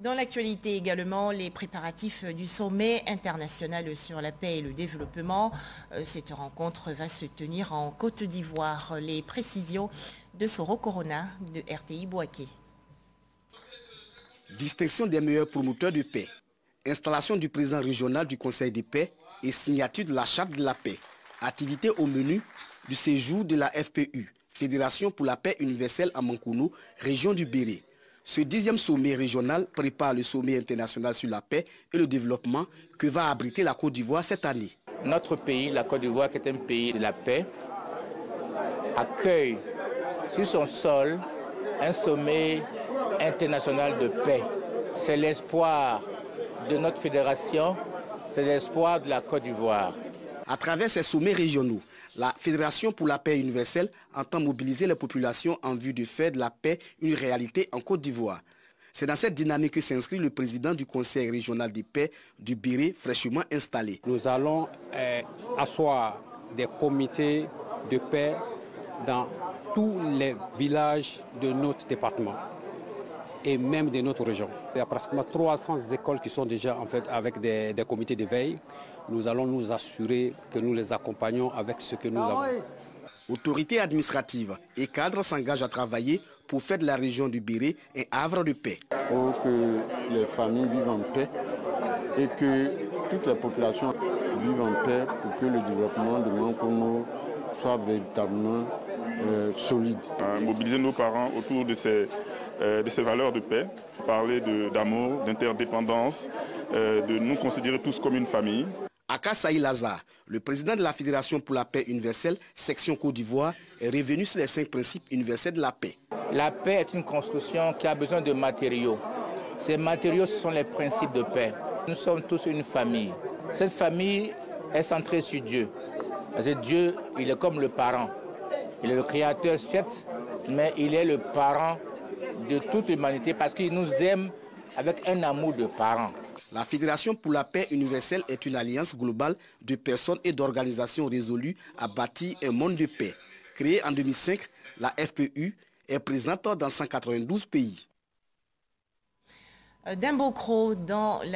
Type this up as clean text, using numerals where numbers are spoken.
Dans l'actualité également, les préparatifs du sommet international sur la paix et le développement. Cette rencontre va se tenir en Côte d'Ivoire. Les précisions de Soro Corona de RTI Bouaké. Distinction des meilleurs promoteurs de paix, installation du président régional du Conseil de paix et signature de la charte de la paix. Activité au menu du séjour de la FPU, Fédération pour la paix universelle à Mankono, région du Béré. Ce 10e sommet régional prépare le sommet international sur la paix et le développement que va abriter la Côte d'Ivoire cette année. Notre pays, la Côte d'Ivoire, qui est un pays de la paix, accueille sur son sol un sommet international de paix. C'est l'espoir de notre fédération, c'est l'espoir de la Côte d'Ivoire. À travers ces sommets régionaux, la Fédération pour la paix universelle entend mobiliser les populations en vue de faire de la paix une réalité en Côte d'Ivoire. C'est dans cette dynamique que s'inscrit le président du Conseil régional de paix du Béré, fraîchement installé. Nous allons asseoir des comités de paix dans tous les villages de notre département et même de notre région. Il y a pratiquement 300 écoles qui sont déjà en fait avec des comités de veille. Nous allons nous assurer que nous les accompagnons avec ce que nous avons. Autorités administratives et cadres s'engagent à travailler pour faire de la région du Béré un havre de paix. Pour que les familles vivent en paix et que toutes les populations vivent en paix pour que le développement de Mankono soit véritablement solide. Mobiliser nos parents autour de ces valeurs de paix, parler d'amour, d'interdépendance, de nous considérer tous comme une famille. Aka Saï Lazare, le président de la Fédération pour la paix universelle, section Côte d'Ivoire, est revenu sur les 5 principes universels de la paix. La paix est une construction qui a besoin de matériaux. Ces matériaux, ce sont les principes de paix. Nous sommes tous une famille. Cette famille est centrée sur Dieu. Parce que Dieu, il est comme le parent. Il est le créateur, certes, mais il est le parent de toute l'humanité parce qu'il nous aime avec un amour de parents. La Fédération pour la paix universelle est une alliance globale de personnes et d'organisations résolues à bâtir un monde de paix. Créée en 2005, la FPU est présente dans 192 pays. D'un beau croc dans la